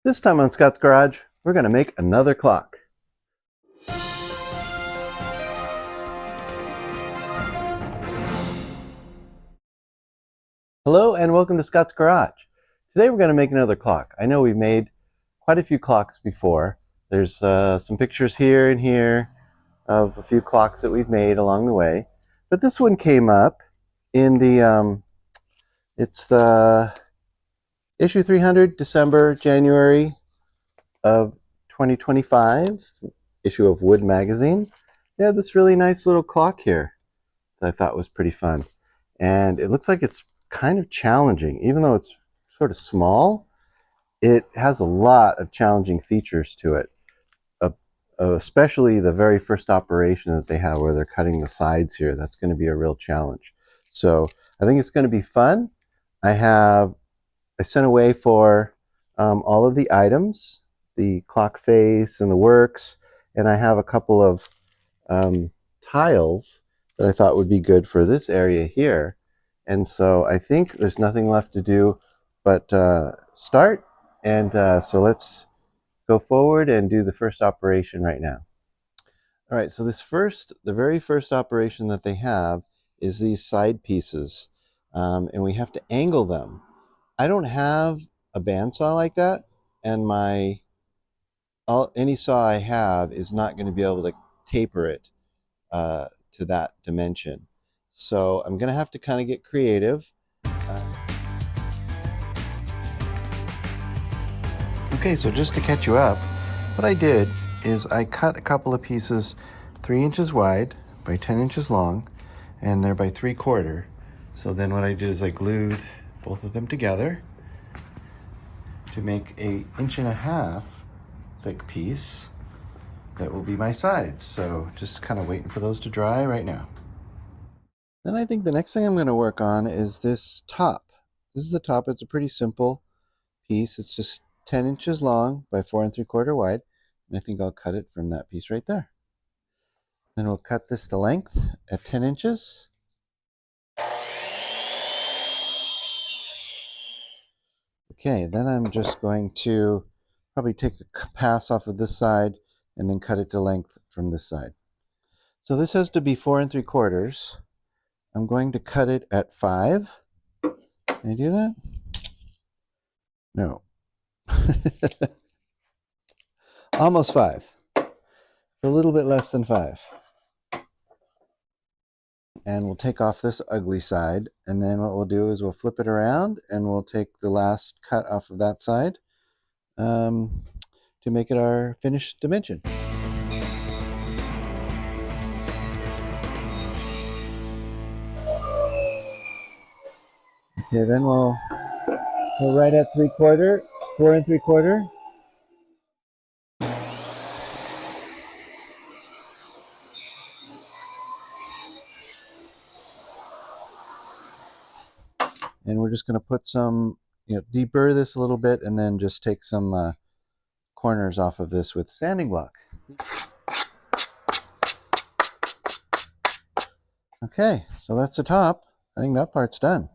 This time on Scott's Garage, we're going to make another clock. Hello and welcome to Scott's Garage. Today we're going to make another clock. I know we've made quite a few clocks before. There's some pictures here and here of a few clocks that we've made along the way. But this one came up in the, it's the issue 300, December, January of 2025 issue of Wood magazine. They had this really nice little clock here that I thought was pretty fun. And it looks like it's kind of challenging. Even though it's sort of small, it has a lot of challenging features to it. Especially the very first operation that they have where they're cutting the sides here. That's going to be a real challenge. So I think it's going to be fun. I sent away for all of the items, the clock face and the works, and I have a couple of tiles that I thought would be good for this area here. And so I think there's nothing left to do but start. And so let's go forward and do the first operation right now. All right, so the very first operation that they have is these side pieces, and we have to angle them. I don't have a bandsaw like that, and any saw I have is not going to be able to taper it to that dimension. So I'm going to have to kind of get creative. Okay, so just to catch you up, what I did is I cut a couple of pieces 3 inches wide by 10 inches long, and they're by 3/4. So then what I did is I glued both of them together to make an 1.5 inch thick piece that will be my sides. So just kind of waiting for those to dry right now. Then I think the next thing I'm going to work on is this top. This is the top. It's a pretty simple piece. It's just 10 inches long by 4 3/4 wide. And I think I'll cut it from that piece right there. Then we'll cut this to length at 10 inches. Okay, then I'm just going to probably take a pass off of this side and then cut it to length from this side. So this has to be 4 3/4. I'm going to cut it at 5. Can I do that? No. Almost 5. A little bit less than 5. And we'll take off this ugly side, and then what we'll do is we'll flip it around and we'll take the last cut off of that side to make it our finished dimension. Okay, then we'll go right at 3/4, 4 3/4. And we're just going to put some, deburr this a little bit and then just take some corners off of this with sanding block. Okay, so that's the top. I think that part's done.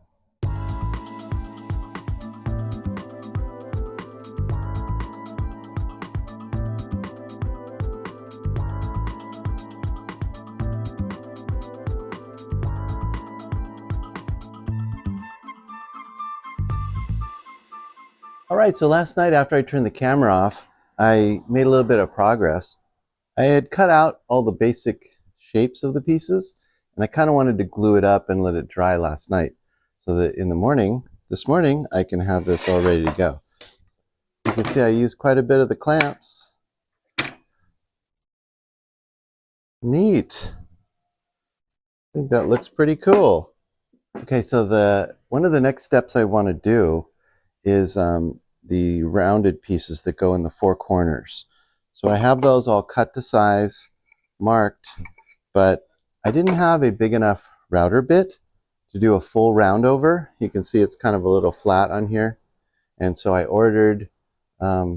All right, so last night after I turned the camera off, I made a little bit of progress. I had cut out all the basic shapes of the pieces, and I kind of wanted to glue it up and let it dry last night so that this morning, I can have this all ready to go. You can see I used quite a bit of the clamps. Neat. I think that looks pretty cool. Okay, so one of the next steps I want to do is the rounded pieces that go in the 4 corners. So I have those all cut to size, marked, but I didn't have a big enough router bit to do a full round over. You can see it's kind of a little flat on here. And so I ordered a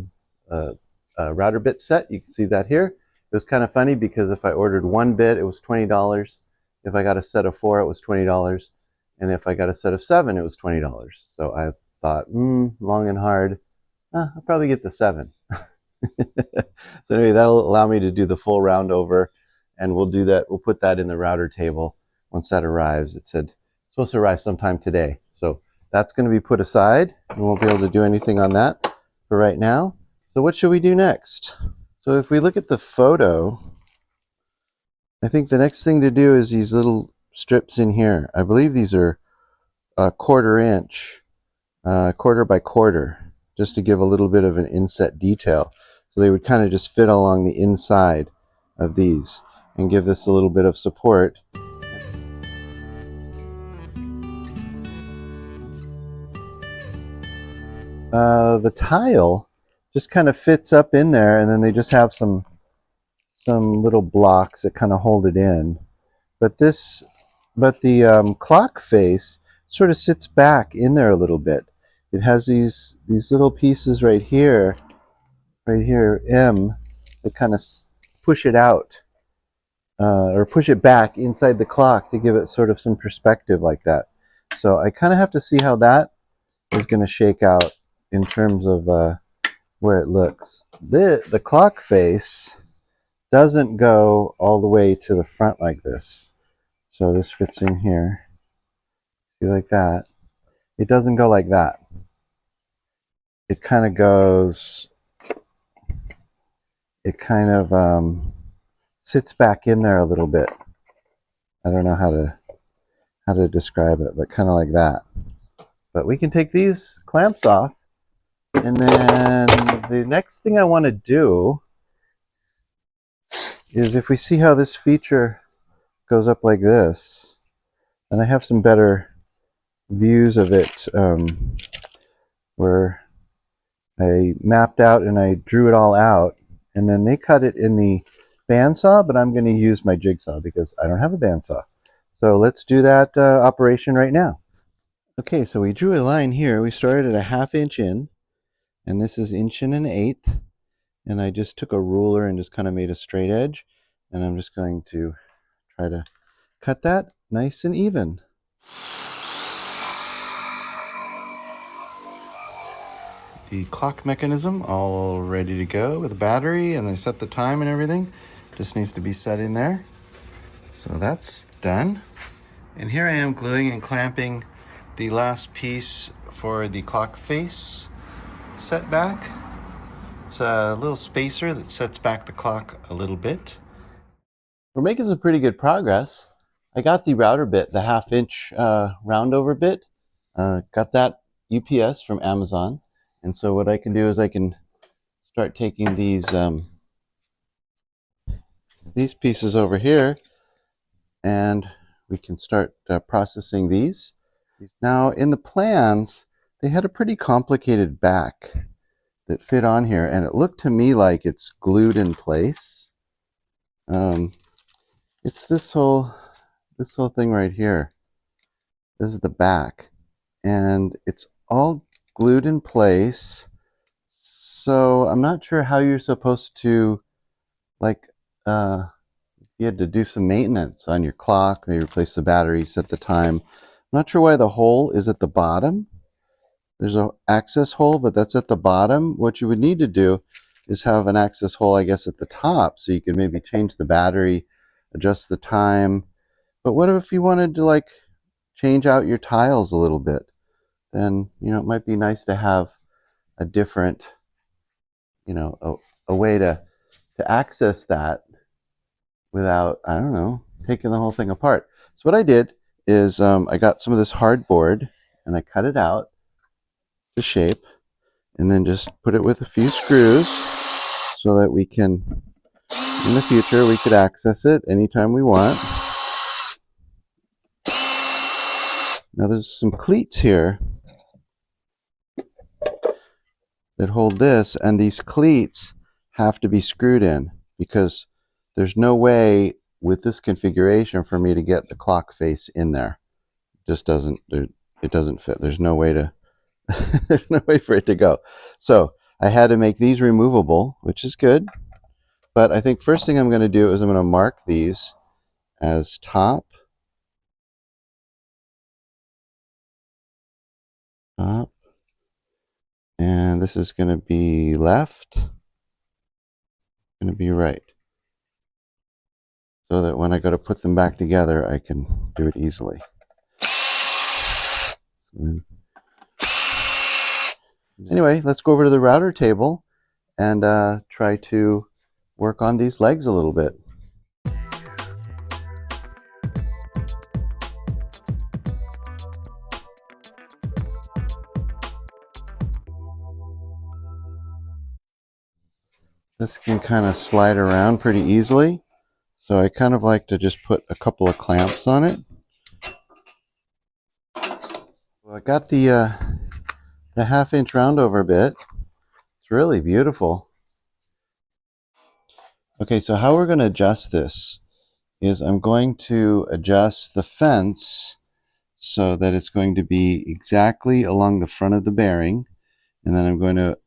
router bit set. You can see that here. It was kind of funny because if I ordered 1 bit, it was $20. If I got a set of 4, it was $20. And if I got a set of 7, it was $20. So I thought, long and hard, I'll probably get the 7. So anyway, that'll allow me to do the full round over, and we'll do that. We'll put that in the router table once that arrives. It said it's supposed to arrive sometime today. So that's going to be put aside. We won't be able to do anything on that for right now. So what should we do next? So if we look at the photo, I think the next thing to do is these little strips in here. I believe these are a 1/4 inch, quarter by quarter, just to give a little bit of an inset detail. So they would kind of just fit along the inside of these and give this a little bit of support. The tile just kind of fits up in there, and then they just have some little blocks that kind of hold it in. But the clock face sort of sits back in there a little bit. It has these little pieces right here, M, that kind of push it out, or push it back inside the clock to give it sort of some perspective like that. So I kind of have to see how that is going to shake out in terms of where it looks. The clock face doesn't go all the way to the front like this. So this fits in here. See, like that. It doesn't go like that. It kind of goes, it kind of sits back in there a little bit. I don't know how to describe it, but kind of like that. But we can take these clamps off, and then the next thing I want to do is, if we see how this feature goes up like this, and I have some better views of it, where I mapped out and I drew it all out, and then they cut it in the bandsaw, but I'm going to use my jigsaw because I don't have a bandsaw. So let's do that operation right now. Okay, so we drew a line here. We started at a 1/2 inch in, and this is 1 1/8 inch, and I just took a ruler and just kind of made a straight edge, and I'm just going to try to cut that nice and even. The clock mechanism all ready to go with the battery, and I set the time and everything. Just needs to be set in there. So that's done. And here I am gluing and clamping the last piece for the clock face set back. It's a little spacer that sets back the clock a little bit. We're making some pretty good progress. I got the router bit, the 1/2 inch roundover bit. Got that UPS from Amazon. And so what I can do is I can start taking these pieces over here, and we can start processing these. Now in the plans, they had a pretty complicated back that fit on here, and it looked to me like it's glued in place. It's this whole thing right here. This is the back, and it's all glued in place. So I'm not sure how you're supposed to, like, you had to do some maintenance on your clock, maybe replace the battery, set the time. I'm not sure why the hole is at the bottom. There's an access hole, but that's at the bottom. What you would need to do is have an access hole, I guess, at the top, so you could maybe change the battery, adjust the time. But what if you wanted to, like, change out your tiles a little bit? Then, it might be nice to have a different, a way to access that without, I don't know, taking the whole thing apart. So what I did is I got some of this hardboard and I cut it out to shape, and then just put it with a few screws so that we can, in the future, we could access it anytime we want. Now there's some cleats here that hold this, and these cleats have to be screwed in because there's no way with this configuration for me to get the clock face in there. It doesn't fit. There's no way to there's no way for it to go. So I had to make these removable, which is good. But I think first thing I'm going to do is I'm going to mark these as top, And this is going to be left, going to be right. So that when I go to put them back together, I can do it easily. Anyway, let's go over to the router table and try to work on these legs a little bit. This can kind of slide around pretty easily, so I kind of like to just put a couple of clamps on it. Well, I got the 1/2 inch round over bit. It's really beautiful. Okay, so how we're going to adjust this is I'm going to adjust the fence so that it's going to be exactly along the front of the bearing, and then I'm going to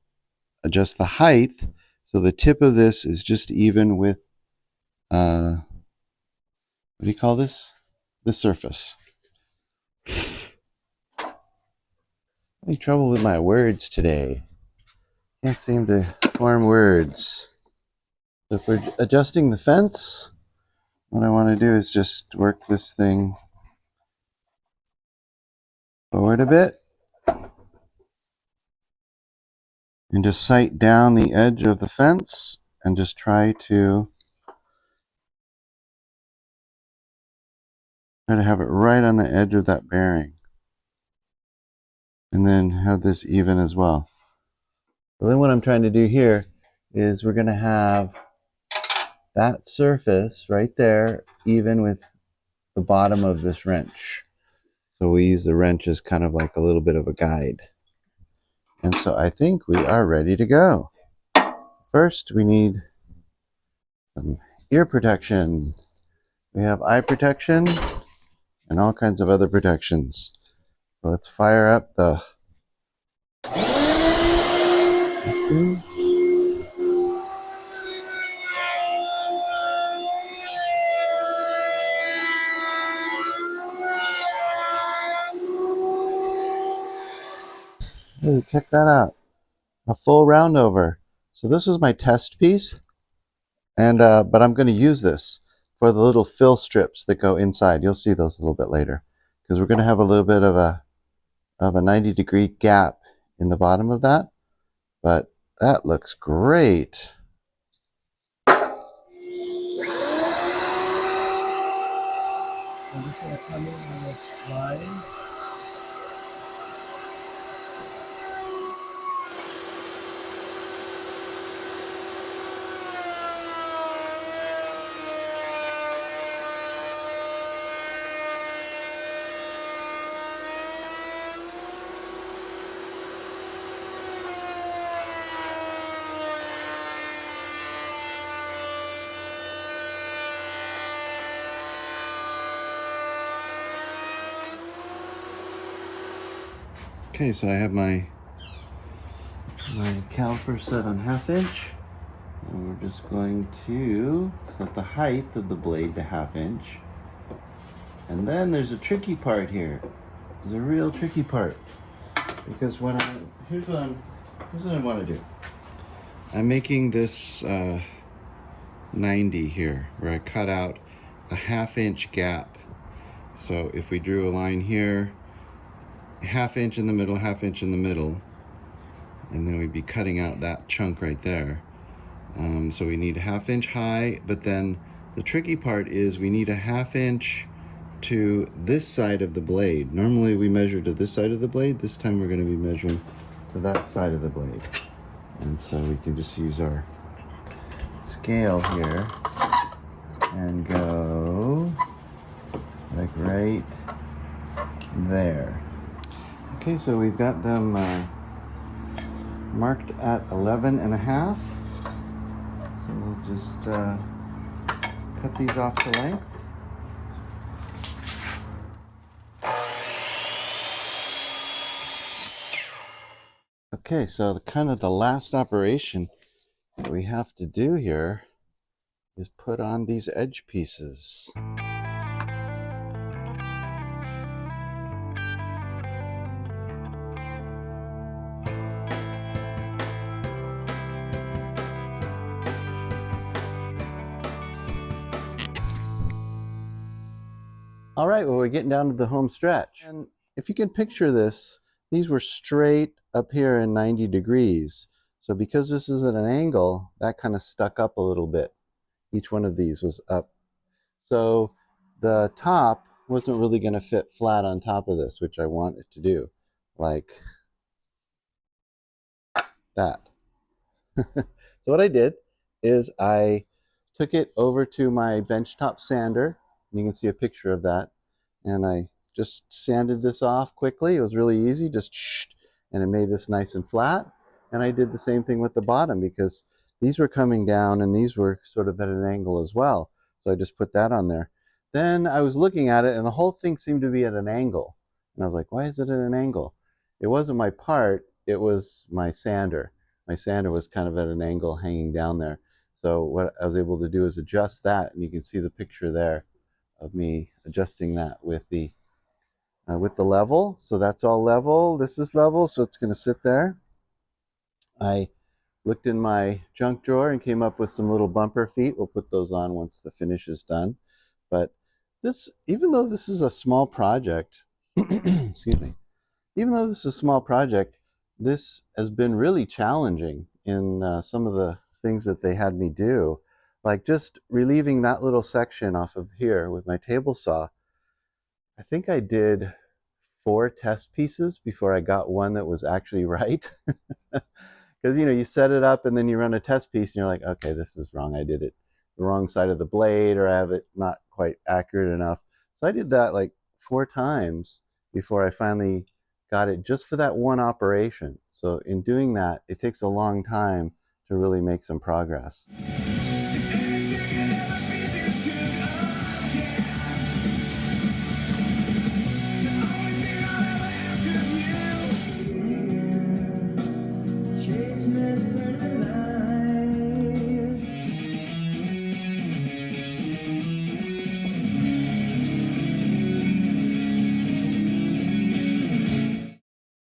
adjust the height so the tip of this is just even with what do you call this? The surface. Having trouble with my words today. Can't seem to form words. So for adjusting the fence, what I want to do is just work this thing forward a bit and just sight down the edge of the fence and just try to have it right on the edge of that bearing. And then have this even as well. So then what I'm trying to do here is we're going to have that surface right there even with the bottom of this wrench. So we use the wrench as kind of like a little bit of a guide. And so I think we are ready to go. First, we need some ear protection. We have eye protection and all kinds of other protections. So let's fire up the this thing. Hey, check that out. A full round over. So this is my test piece, and but I'm going to use this for the little fill strips that go inside. You'll see those a little bit later, because we're going to have a little bit of a 90-degree gap in the bottom of that. But that looks great. I'm just going to come in on this line. Okay, so I have my caliper set on 1/2 inch. And we're just going to set the height of the blade to 1/2 inch. And then there's a tricky part here. There's a real tricky part. Because here's what I want to do. I'm making this 90 here, where I cut out a 1/2 inch gap. So if we drew a line here, 1/2 inch in the middle, 1/2 inch in the middle, and then we'd be cutting out that chunk right there. So we need a 1/2 inch high, but then the tricky part is we need a 1/2 inch to this side of the blade. Normally we measure to this side of the blade. This time we're going to be measuring to that side of the blade. And so we can just use our scale here and go like right there. Okay, so we've got them marked at 11.5. So we'll just cut these off to length. Okay, so the last operation that we have to do here is put on these edge pieces. All right, well, we're getting down to the home stretch. And if you can picture this, these were straight up here in 90 degrees. So because this is at an angle, that kind of stuck up a little bit. Each one of these was up. So the top wasn't really going to fit flat on top of this, which I want it to do, like that. So what I did is I took it over to my benchtop sander, and you can see a picture of that, and I just sanded this off quickly. It was really easy, just and it made this nice and flat. And I did the same thing with the bottom because these were coming down and these were sort of at an angle as well. So I just put that on there. Then I was looking at it and the whole thing seemed to be at an angle. And I was like, why is it at an angle? It wasn't my part, it was my sander. My sander was kind of at an angle hanging down there. So what I was able to do is adjust that, and you can see the picture there of me adjusting that with the level. So that's all level. This is level, so it's going to sit there. I looked in my junk drawer and came up with some little bumper feet. We'll put those on once the finish is done. But this, even though this is a small project, excuse me, even though this is a small project, this has been really challenging in some of the things that they had me do. Like just relieving that little section off of here with my table saw. I think I did 4 test pieces before I got one that was actually right. Because you set it up and then you run a test piece and you're like, okay, this is wrong. I did it the wrong side of the blade, or I have it not quite accurate enough. So I did that like 4 times before I finally got it just for that one operation. So in doing that, it takes a long time to really make some progress.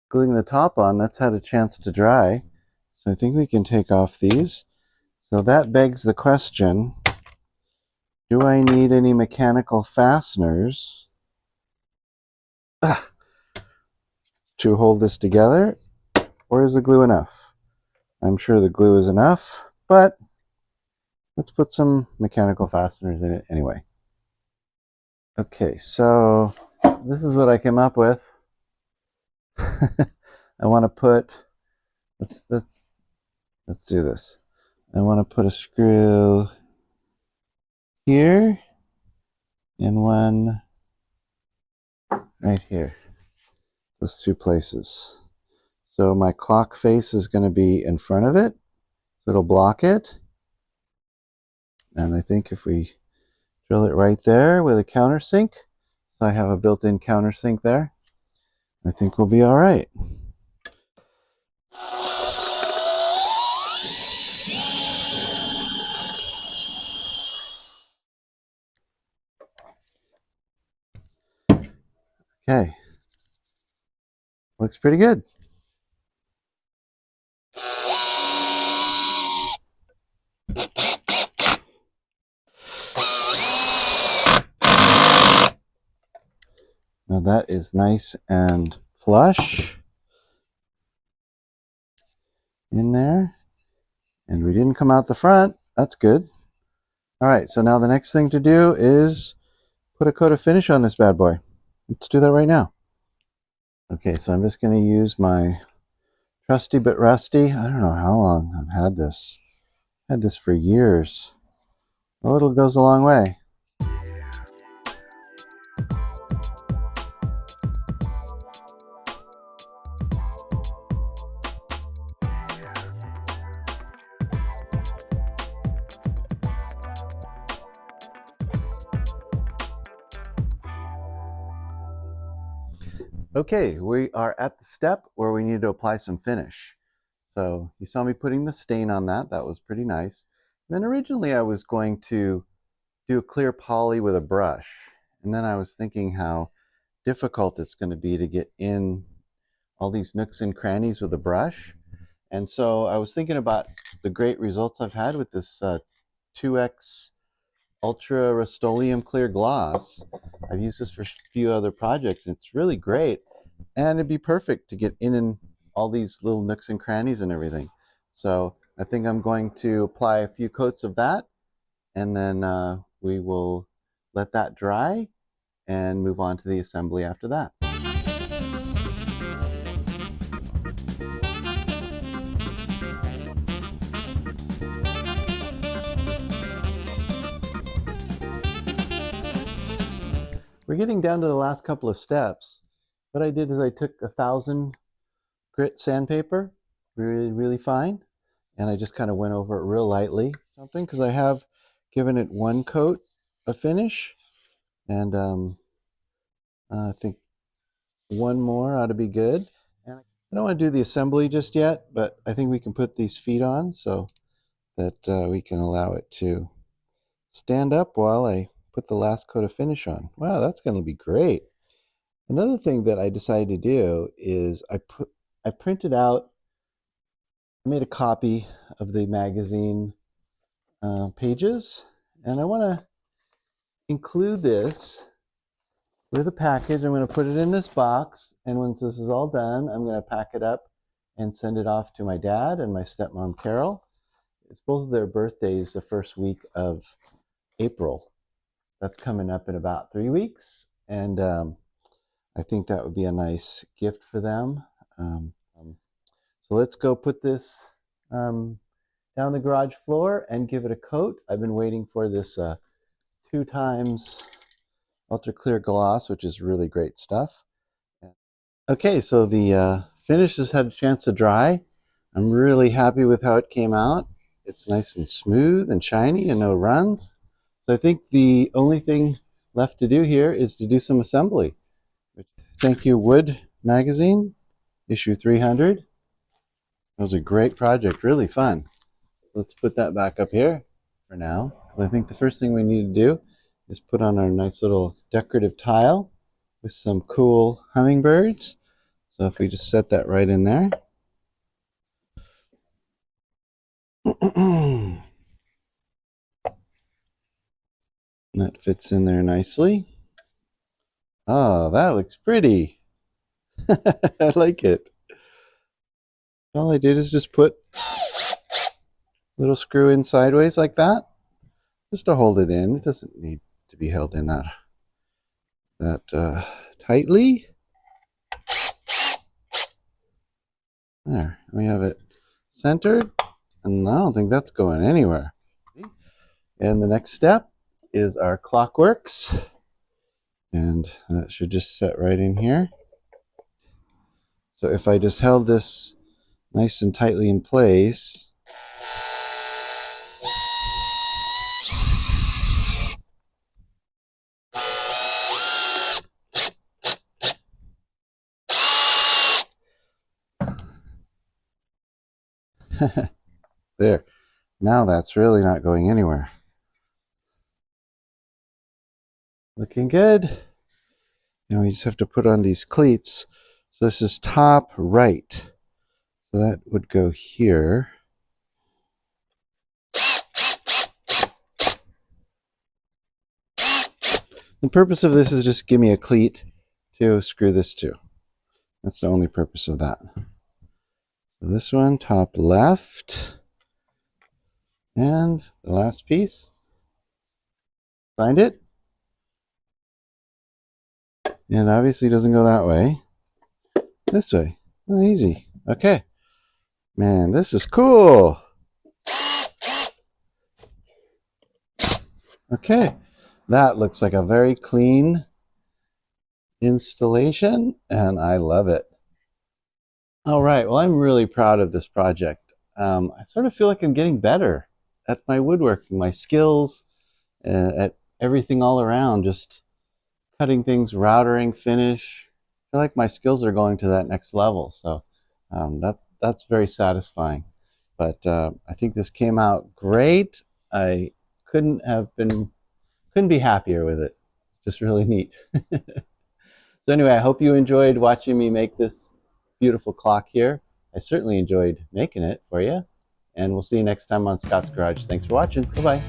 Gluing the top on, that's had a chance to dry. So I think we can take off these. So that begs the question, do I need any mechanical fasteners to hold this together, or is the glue enough? I'm sure the glue is enough, but let's put some mechanical fasteners in it anyway. Okay, so this is what I came up with. I want to put, let's do this. I want to put a screw here and one right here. Those 2 places. So my clock face is going to be in front of it, so it'll block it. And I think if we drill it right there with a countersink, so I have a built-in countersink there, I think we'll be all right. Okay, looks pretty good. Now that is nice and flush in there, and we didn't come out the front. That's good. All right, so now the next thing to do is put a coat of finish on this bad boy. Let's do that right now. Okay, so I'm just going to use my trusty but rusty. I don't know how long I've had this. I've had this for years. A little goes a long way. Okay, we are at the step where we need to apply some finish. So you saw me putting the stain on that. That was pretty nice. And then originally I was going to do a clear poly with a brush. And then I was thinking how difficult it's going to be to get in all these nooks and crannies with a brush. And so I was thinking about the great results I've had with this 2X ultra Rust-Oleum clear gloss. I've used this for a few other projects, and it's really great. And it'd be perfect to get in all these little nooks and crannies and everything. So I think I'm going to apply a few coats of that, and then we will let that dry and move on to the assembly after that. We're getting down to the last couple of steps. What I did is I took 1,000 grit sandpaper, really fine, and I just kind of went over it real lightly, something, because I have given it one coat of finish, and I think one more ought to be good. And I don't want to do the assembly just yet, but I think we can put these feet on so that we can allow it to stand up while I put the last coat of finish on. Wow, that's going to be great. Another thing that I decided to do is I printed out, I made a copy of the magazine pages, and I want to include this with a package. I'm going to put it in this box, and once this is all done, I'm going to pack it up and send it off to my dad and my stepmom Carol. It's both of their birthdays the first week of April. That's coming up in about 3 weeks, and I think that would be a nice gift for them. So let's go put this down the garage floor and give it a coat. I've been waiting for this 2 times ultra clear gloss, which is really great stuff. Okay, so the finish has had a chance to dry. I'm really happy with how it came out. It's nice and smooth and shiny and no runs. So I think the only thing left to do here is to do some assembly. Thank you, Wood Magazine, issue 300. It was a great project, really fun. Let's put that back up here for now, because I think the first thing we need to do is put on our nice little decorative tile with some cool hummingbirds. So if we just set that right in there. That fits in there nicely. Oh, that looks pretty. I like it. All I did is just put a little screw in sideways like that, just to hold it in. It doesn't need to be held in that tightly. There, we have it centered, and I don't think that's going anywhere. And the next step is our clockworks, and that should just set right in here. So if I just held this nice and tightly in place, there. Now that's really not going anywhere. Looking good. And we just have to put on these cleats. So this is top right. So that would go here. The purpose of this is just give me a cleat to screw this to. That's the only purpose of that. So this one, top left. And the last piece. Find it. And obviously doesn't go that way. This way. Oh, easy. Okay. Man, this is cool. Okay. That looks like a very clean installation, and I love it. All right. Well, I'm really proud of this project. I sort of feel like I'm getting better at my woodworking, my skills, at everything all around, just cutting things, routering, finish. I feel like my skills are going to that next level. So that's very satisfying. But I think this came out great. I couldn't be happier with it. It's just really neat. So anyway, I hope you enjoyed watching me make this beautiful clock here. I certainly enjoyed making it for you. And we'll see you next time on Scott's Garage. Thanks for watching. Bye-bye.